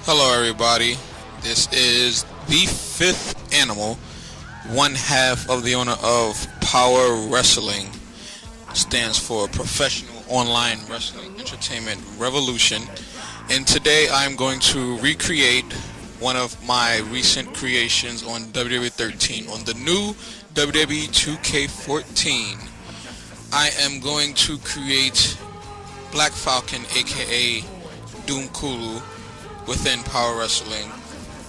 Hello, everybody. This is the fifth animal, one half of the owner of Power Wrestling. Stands for Professional Online Wrestling Entertainment Revolution. And today I'm going to recreate one of my recent creations on WWE 13, on the new WWE 2K14. I am going to create Black Falcon, aka Doom Kulu, within Power Wrestling,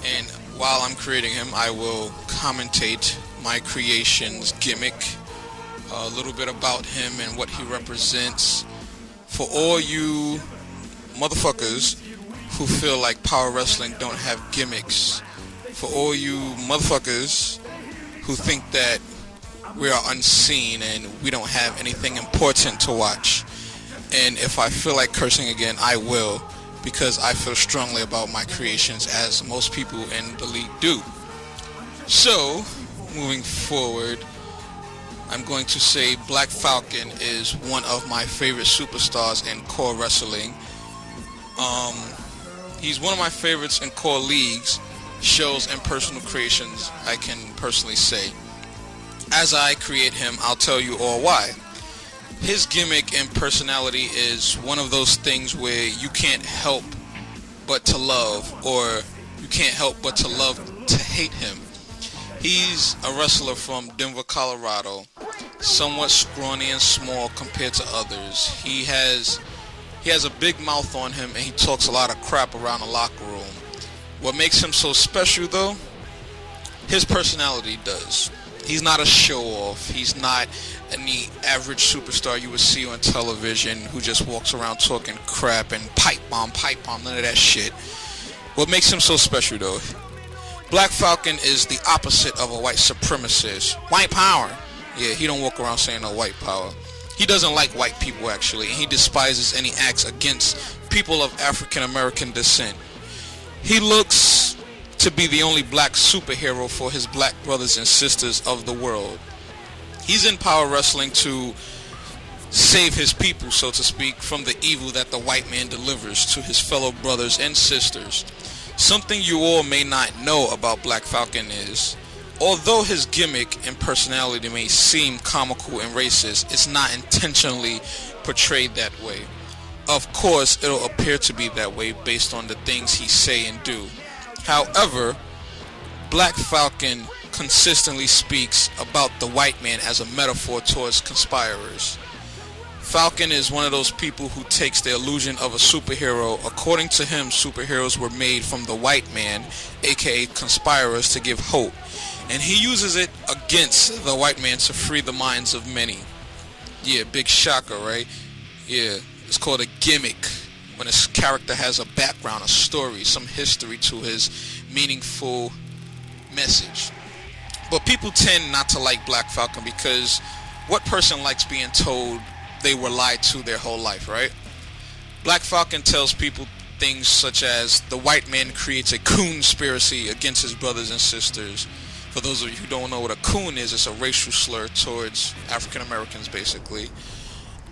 and while I'm creating him, I will commentate my creation's gimmick, a little bit about him and what he represents. For all you motherfuckers who feel like Power Wrestling don't have gimmicks, for all you motherfuckers who think that we are unseen and we don't have anything important to watch, and if I feel like cursing again, I will, because I feel strongly about my creations, as most people in the league do. So, moving forward, I'm going to say Black Falcon is one of my favorite superstars in core wrestling. He's one of my favorites in core leagues, shows, and personal creations, I can personally say. As I create him, I'll tell you all why. His gimmick and personality is one of those things where you can't help but to love, or you can't help but to love to hate him. He's a wrestler from Denver, Colorado, somewhat scrawny and small compared to others. He has a big mouth on him, and he talks a lot of crap around the locker room. What makes him so special, though? His personality does. He's not a show-off. He's not any average superstar you would see on television who just walks around talking crap and pipe bomb, none of that shit. What makes him so special, though? Black Falcon is the opposite of a white supremacist. White power. Yeah, he don't walk around saying no white power. He doesn't like white people, actually, and he despises any acts against people of African American descent. He looks to be the only black superhero for his black brothers and sisters of the world. He's in Power Wrestling to save his people, so to speak, from the evil that the white man delivers to his fellow brothers and sisters. Something you all may not know about Black Falcon is, although his gimmick and personality may seem comical and racist, it's not intentionally portrayed that way. Of course, it'll appear to be that way based on the things he say and do. However, Black Falcon consistently speaks about the white man as a metaphor towards conspirators. Falcon is one of those people who takes the illusion of a superhero. According to him, superheroes were made from the white man, aka conspirators, to give hope, and he uses it against the white man to free the minds of many. Yeah, big shocker, right? Yeah, it's called a gimmick, when a character has a background, a story, some history to his meaningful message. But people tend not to like Black Falcon because what person likes being told they were lied to their whole life, right? Black Falcon tells people things such as the white man creates a conspiracy against his brothers and sisters. For those of you who don't know what a coon is, it's a racial slur towards African Americans, basically.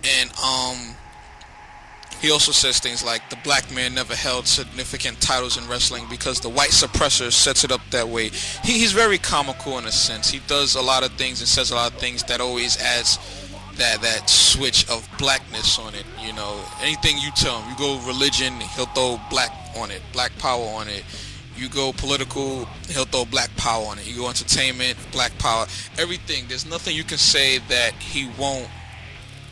And he also says things like the black man never held significant titles in wrestling because the white suppressor sets it up that way. He's very comical in a sense. He does a lot of things and says a lot of things that always adds that switch of blackness on it. You know, anything you tell him, you go religion, he'll throw black on it, black power on it. You go political, he'll throw black power on it. You go entertainment, black power, everything. There's nothing you can say that he won't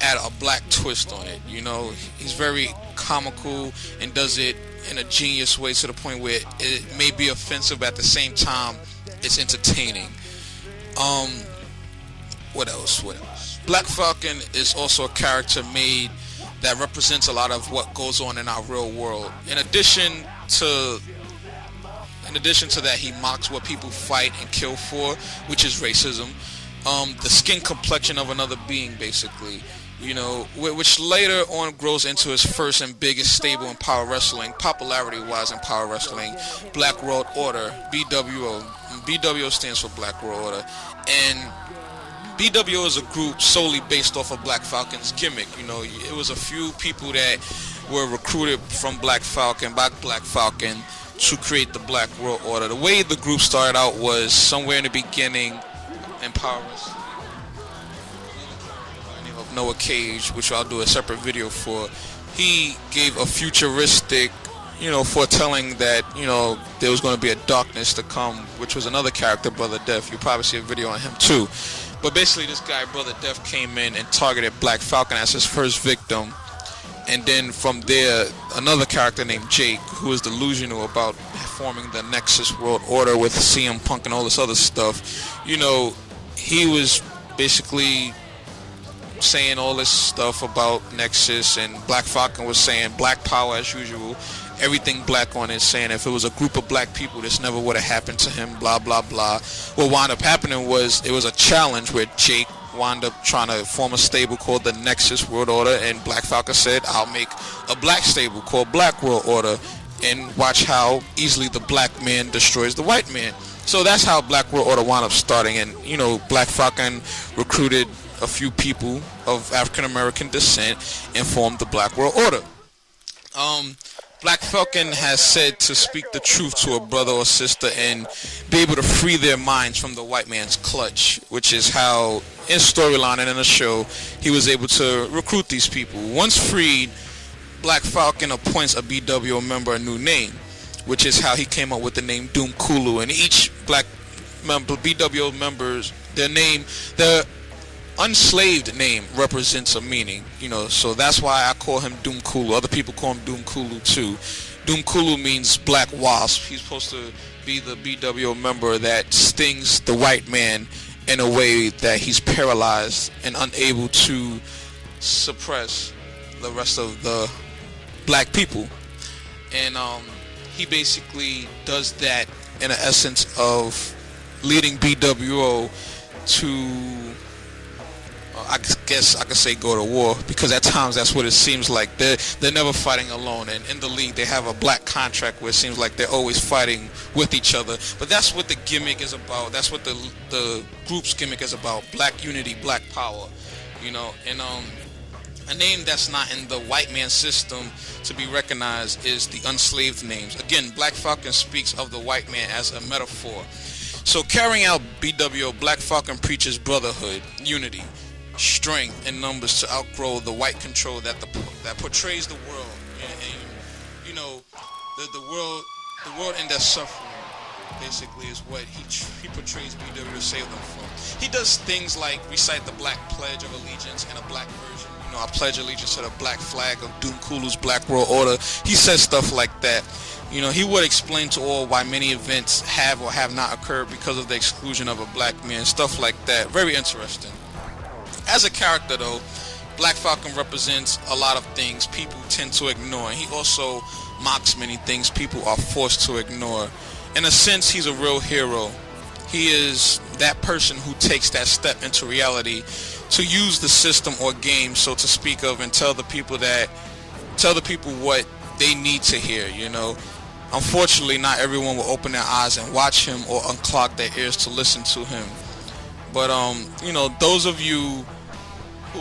add a black twist on it. You know, he's very comical and does it in a genius way to the point where it may be offensive, but at the same time it's entertaining. What else? Black Falcon is also a character made that represents a lot of what goes on in our real world. In addition to that, he mocks what people fight and kill for, which is racism. The skin complexion of another being, basically. You know, which later on grows into his first and biggest stable in Power Wrestling, popularity-wise in Power Wrestling, Black World Order, BWO. BWO stands for Black World Order. And BWO is a group solely based off of Black Falcon's gimmick. You know, it was a few people that were recruited from Black Falcon by Black Falcon to create the Black World Order. The way the group started out was somewhere in the beginning, Empower Us, of Noah Cage, which I'll do a separate video for. He gave a futuristic, foretelling that, there was going to be a darkness to come, which was another character, Brother Death. You'll probably see a video on him too. But basically this guy, Brother Death, came in and targeted Black Falcon as his first victim. And then from there, another character named Jake, who was delusional about forming the Nexus World Order with CM Punk and all this other stuff. He was basically saying all this stuff about Nexus, and Black Falcon was saying Black Power as usual, everything black on it, saying if it was a group of black people, this never would have happened to him, blah blah blah. What wound up happening was, it was a challenge where Jake wound up trying to form a stable called the Nexus World Order, and Black Falcon said, I'll make a black stable called Black World Order, and watch how easily the black man destroys the white man. So that's how Black World Order wound up starting. And Black Falcon recruited a few people of African American descent and formed the Black World Order. Black Falcon has said to speak the truth to a brother or sister and be able to free their minds from the white man's clutch, which is how, in storyline and in the show, he was able to recruit these people. Once freed, Black Falcon appoints a B.W.E.R member a new name, which is how he came up with the name Doom Kulu. And each black member, B.W.E.R members, their unslaved name represents a meaning, so that's why I call him Doom Kulu. Other people call him Doom Kulu too. Doom Kulu means black wasp. He's supposed to be the B.W.E.R member that stings the white man in a way that he's paralyzed and unable to suppress the rest of the black people. And he basically does that in the essence of leading B.W.E.R to, I guess I could say, go to war, because at times that's what it seems like. They're never fighting alone, and in the league they have a black contract where it seems like they're always fighting with each other. But that's what the gimmick is about. That's what the group's gimmick is about: black unity, black power. And a name that's not in the white man's system to be recognized is the unslaved names. Again, Black Falcon speaks of the white man as a metaphor. So carrying out B.W.E.R, Black Falcon preaches brotherhood, unity, strength, and numbers to outgrow the white control that portrays the world. And the world in their suffering basically is what he portrays B.W.E.R to save them from. He does things like recite the Black Pledge of Allegiance in a black version. I pledge allegiance to the black flag of Doom Kulu's Black World Order. He says stuff like that. He would explain to all why many events have or have not occurred because of the exclusion of a black man, stuff like that. Very interesting. As a character though, Black Falcon represents a lot of things people tend to ignore. He also mocks many things people are forced to ignore. In a sense, he's a real hero. He is that person who takes that step into reality to use the system or game, so to speak of, and tell the people what they need to hear. Unfortunately, not everyone will open their eyes and watch him or unclog their ears to listen to him. But those of you who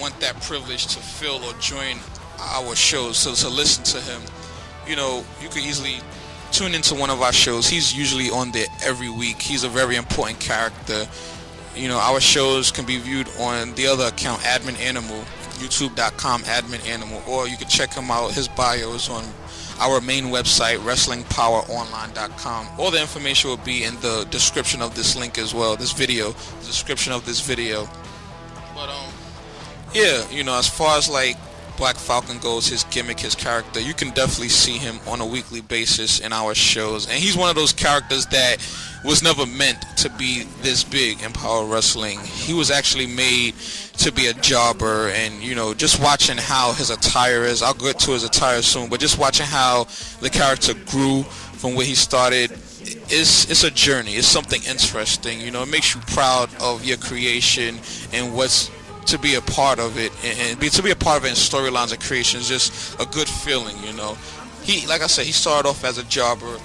want that privilege to fill or join our shows, so to listen to him, you could easily tune into one of our shows. He's usually on there every week. He's a very important character. Our shows can be viewed on the other account, Admin Animal, youtube.com Admin Animal, or you can check him out. His bio is on our main website, wrestlingpoweronline.com. All the information will be in the description of this link as well, the description of this video. But yeah, as far as like Black Falcon goes, his gimmick, his character, you can definitely see him on a weekly basis in our shows. And he's one of those characters that was never meant to be this big in Power Wrestling. He was actually made to be a jobber, and just watching how his attire is, I'll get to his attire soon, but just watching how the character grew from where he started, it's a journey. It's something interesting. It makes you proud of your creation and what's to be a part of it, and to be a part of it in storylines and creation is just a good feeling. He, like I said, he started off as a jobber.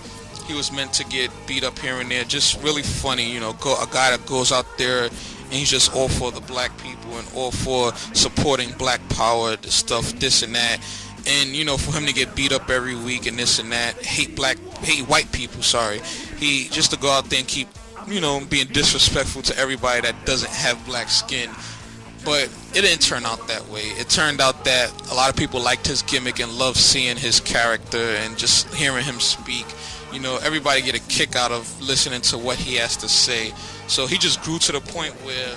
He was meant to get beat up here and there, just really funny, a guy that goes out there and he's just all for the black people and all for supporting black power, stuff, this and that. and for him to get beat up every week and this and that, hate white people, sorry, he just to go out there and keep being disrespectful to everybody that doesn't have black skin. But it didn't turn out that way. It turned out that a lot of people liked his gimmick and loved seeing his character and just hearing him speak. Everybody get a kick out of listening to what he has to say. So he just grew to the point where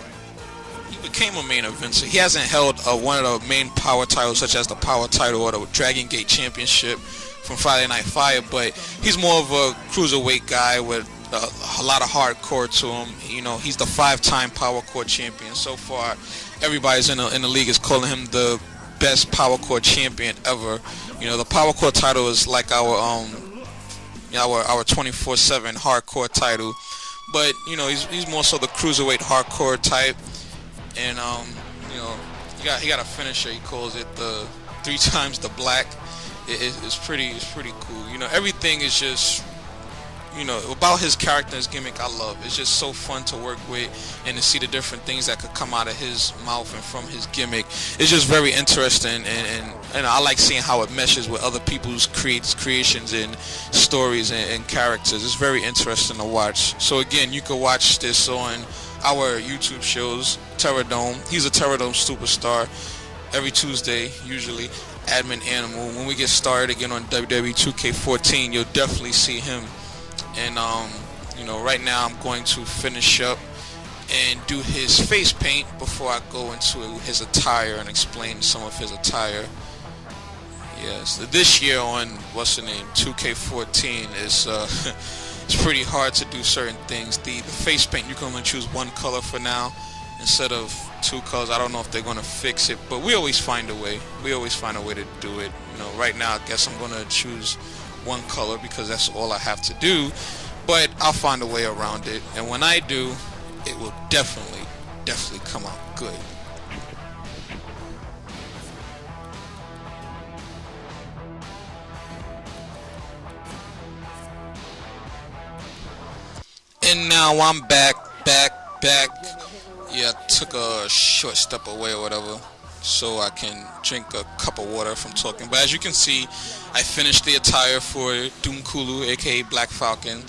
he became a main eventer. He hasn't held one of the main power titles, such as the Power title or the Dragon Gate Championship from Friday Night Fire, but he's more of a cruiserweight guy with a lot of hardcore to him. He's the 5-time Power Core champion. So far, everybody's in the league is calling him the best Power Core champion ever. The Power Core title is like our 24/7 hardcore title, but he's more so the cruiserweight hardcore type. And he got a finisher. He calls it the 3 times the black. It's pretty cool. Everything is just about his character and his gimmick. I love. It's just so fun to work with and to see the different things that could come out of his mouth and from his gimmick. It's just very interesting, and I like seeing how it meshes with other people's creations and stories and characters. It's very interesting to watch. So again, you can watch this on our YouTube shows. Terror Dome. He's a Terror Dome superstar every Tuesday, usually. Admin Animal. When we get started again on WWE 2K14, you'll definitely see him. And right now I'm going to finish up and do his face paint before I go into his attire and explain some of his attire. Yes, this year on 2K14 is it's pretty hard to do certain things. The face paint, you can only choose one color for now instead of 2 colors. I don't know if they're gonna fix it, but we always find a way. We always find a way to do it. Right now I guess I'm gonna choose one color because that's all I have to do, but I'll find a way around it, and when I do, it will definitely come out good. And now I'm back. Yeah, I took a short step away or whatever, so I can drink a cup of water from talking. But as you can see, I finished the attire for Doom Kulu, aka Black Falcon,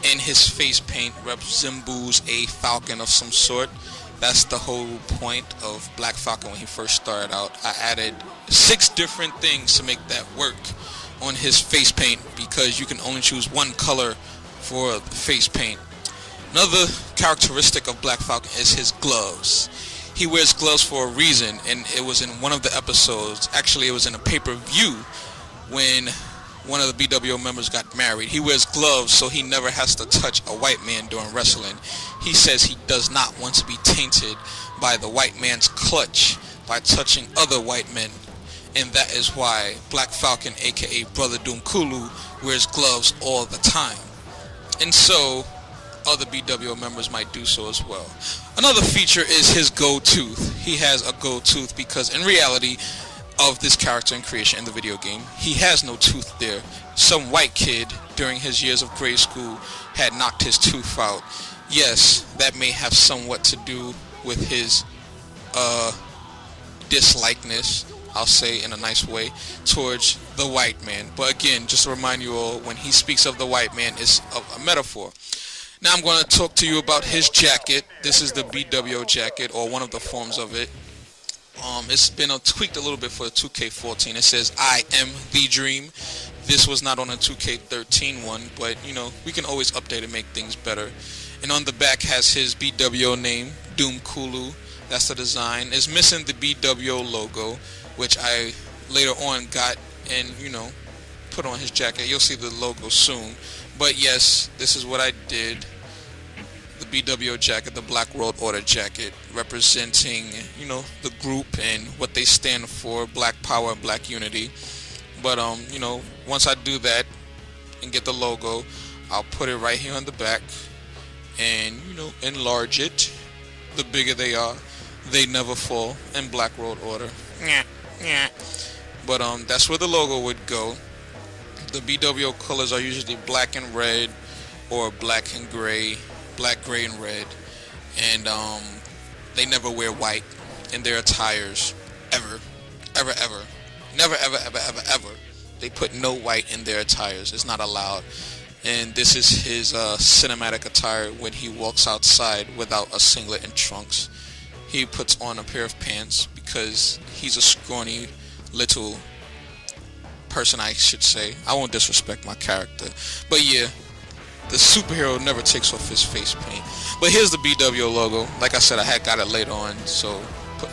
and his face paint resembles a falcon of some sort. That's the whole point of Black Falcon when he first started out. I added 6 different things to make that work on his face paint because you can only choose one color for the face paint. Another characteristic of Black Falcon is his gloves. He wears gloves for a reason, and it was in one of the episodes. Actually, it was in a pay-per-view when one of the B.W.O. members got married. He wears gloves so he never has to touch a white man during wrestling. He says he does not want to be tainted by the white man's clutch by touching other white men. And that is why Black Falcon, aka Brother Doom Kulu, wears gloves all the time. And so other B.W.O. members might do so as well. Another feature is his gold tooth. He has a gold tooth because in reality of this character and creation in the video game, he has no tooth there. Some white kid during his years of grade school had knocked his tooth out. Yes, that may have somewhat to do with his dislikeness, I'll say in a nice way, towards the white man. But again, just to remind you all, when he speaks of the white man, it's a metaphor. Now I'm going to talk to you about his jacket. This is the B.W.O. jacket, or one of the forms of it. It's been tweaked a little bit for the 2K14. It says, "I am the dream." This was not on a 2K13 one, but we can always update and make things better. And on the back has his B.W.O. name, Doom Kulu. That's the design. It's missing the B.W.O. logo, which I later on got and put on his jacket. You'll see the logo soon. But yes, this is what I did. The B.W.O. jacket, the Black World Order jacket, representing, the group and what they stand for, Black Power and Black Unity. But, once I do that and get the logo, I'll put it right here on the back and, enlarge it. The bigger they are, they never fall in Black World Order. But, that's where the logo would go. The B.W.O. colors are usually black and red, or black and gray, black, gray, and red, and they never wear white in their attires, ever. Never, ever, ever, ever, ever. They put no white in their attires. It's not allowed. And this is his cinematic attire when he walks outside without a singlet and trunks. He puts on a pair of pants because he's a scrawny little person, I should say. I won't disrespect my character. But yeah, the superhero never takes off his face paint. But here's the B.W.O. logo. Like I said, I had got it later on, so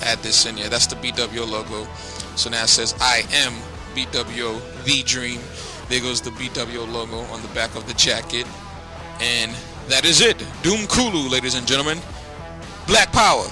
add this in here. That's the B.W.O. logo. So now it says, I am B.W.O. the Dream. There goes the B.W.O. logo on the back of the jacket. And that is it. Doom Kulu, ladies and gentlemen. Black Power.